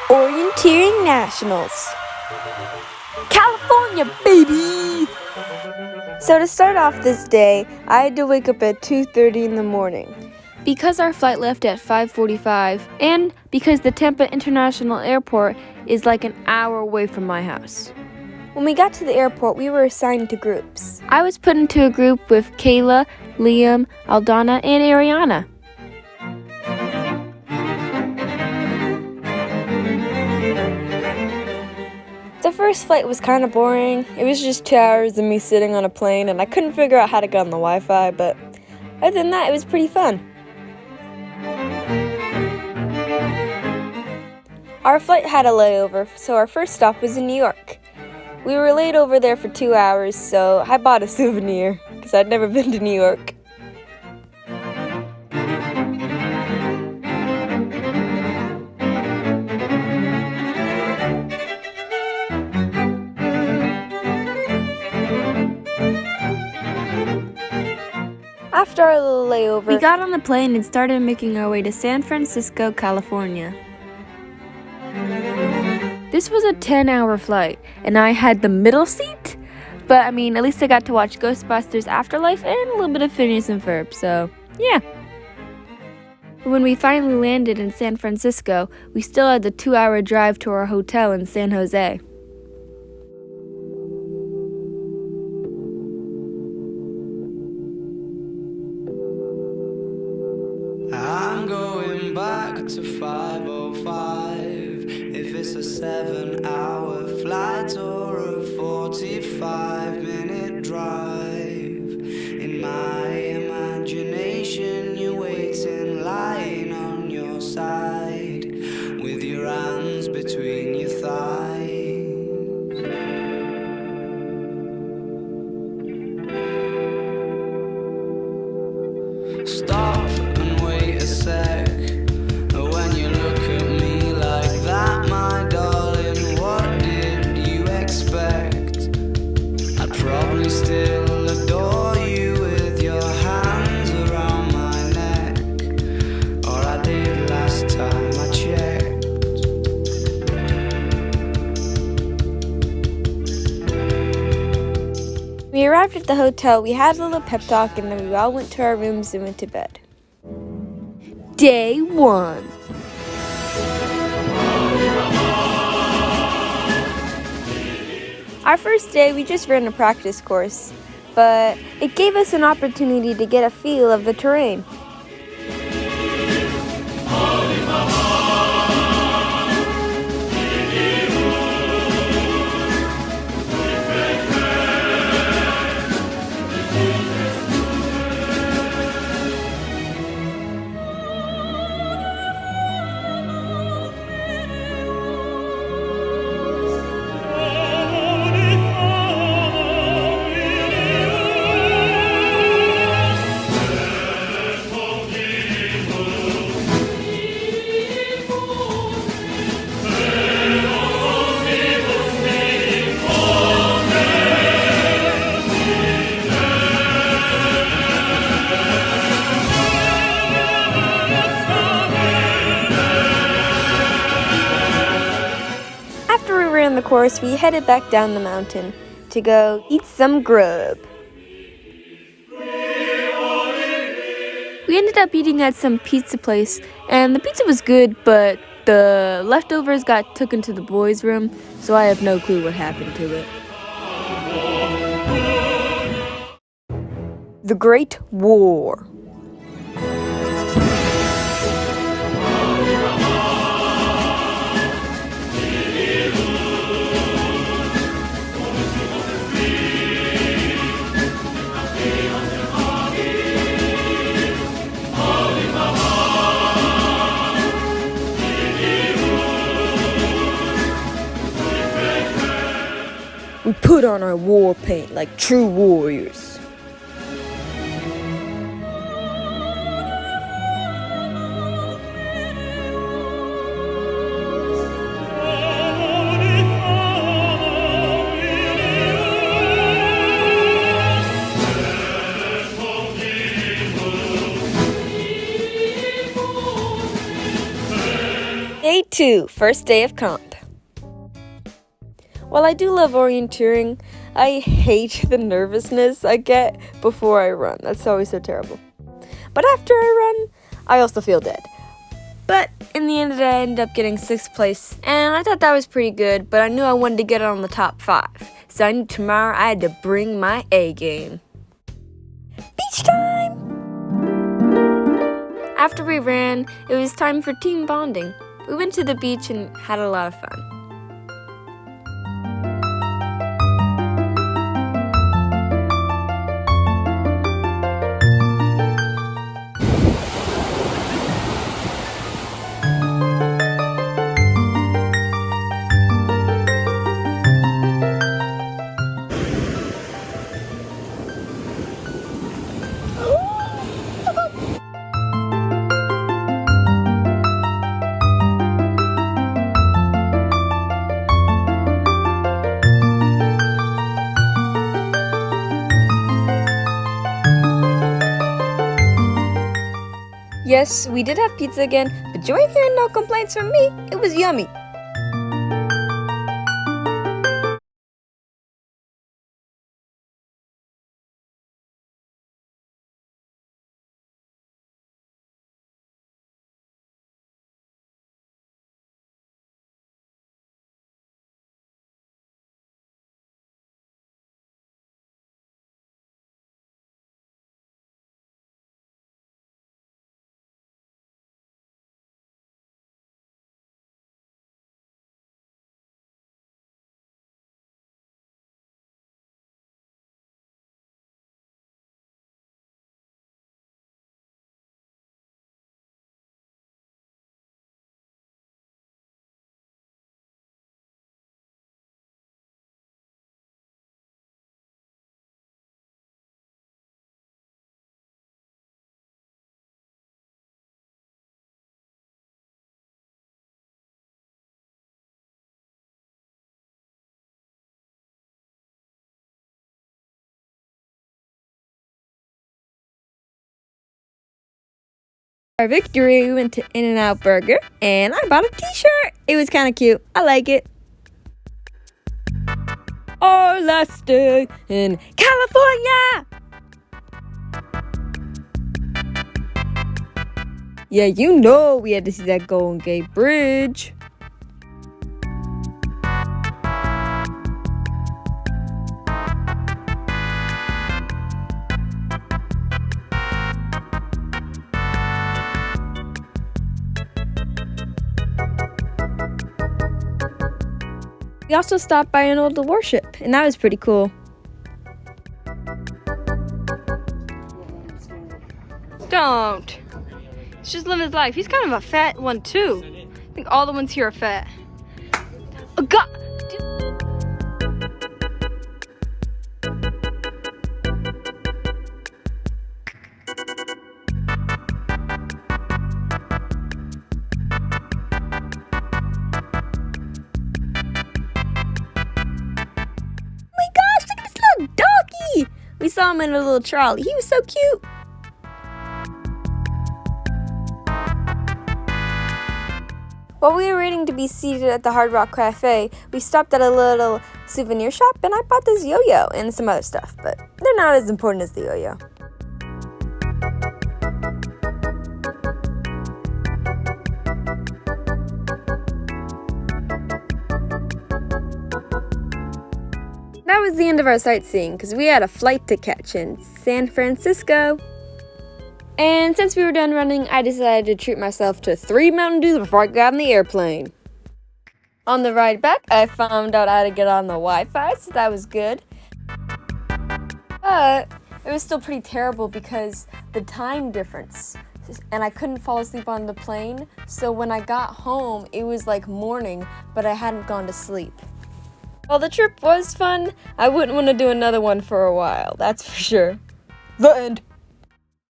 Orienteering Nationals. California, baby! So to start off this day, I had to wake up at 2:30 in the morning. Because our flight left at 5:45, and because the Tampa International Airport is like an hour away from my house. When we got to the airport, we were assigned to groups. I was put into a group with Kayla, Liam, Aldana, and Ariana. The first flight was kind of boring. It was just 2 hours of me sitting on a plane, and I couldn't figure out how to get on the Wi-Fi, but other than that, it was pretty fun. Our flight had a layover, so our first stop was in New York. We were laid over there for 2 hours, so I bought a souvenir, because I'd never been to New York. After our little layover, we got on the plane and started making our way to San Francisco, California. This was a 10-hour flight, and I had the middle seat, but at least I got to watch Ghostbusters Afterlife and a little bit of Phineas and Ferb, so yeah. When we finally landed in San Francisco, we still had the 2-hour drive to our hotel in San Jose. I'm going back to 5:05. If it's a 7-hour flight or a 45-minute drive, in my imagination you're waiting, lying on your side, with your hands between your thighs. Stop and wait a sec. When you look at me like that, my darling, what did you expect? I'd probably still adore you with your hands around my neck, or I did last time I checked. We arrived at the hotel, we had a little pep talk, and then we all went to our rooms and went to bed. Day 1. Our first day, we just ran a practice course, but it gave us an opportunity to get a feel of the terrain. The course, we headed back down the mountain to go eat some grub. We ended up eating at some pizza place, and the pizza was good, but the leftovers got took into the boys' room, so I have no clue what happened to it. The Great War. We put on our war paint like true warriors. Day 2. 2, first day of comp. While I do love orienteering, I hate the nervousness I get before I run. That's always so terrible. But after I run, I also feel dead. But in the end of the day, I ended up getting 6th place, and I thought that was pretty good, but I knew I wanted to get it on the top 5. So I knew tomorrow I had to bring my A game. Beach time! After we ran, it was time for team bonding. We went to the beach and had a lot of fun. Yes, we did have pizza again, but you ain't hearing no complaints from me. It was yummy. Our victory, we went to In-N-Out Burger, and I bought a t-shirt. It was kind of cute. I like it. Our last day in California! Yeah, you know we had to see that Golden Gate Bridge. We also stopped by an old warship, and that was pretty cool. Don't. He's just living his life. He's kind of a fat one, too. I think all the ones here are fat. Oh, God! We saw him in a little trolley. He was so cute. While we were waiting to be seated at the Hard Rock Cafe, we stopped at a little souvenir shop and I bought this yo-yo and some other stuff, but they're not as important as the yo-yo. That was the end of our sightseeing because we had a flight to catch in San Francisco. And since we were done running, I decided to treat myself to 3 Mountain Dews before I got on the airplane. On the ride back, I found out how to get on the Wi-Fi, so that was good. But it was still pretty terrible because the time difference. And I couldn't fall asleep on the plane, so when I got home, it was like morning, but I hadn't gone to sleep. While the trip was fun, I wouldn't want to do another one for a while, that's for sure. The end.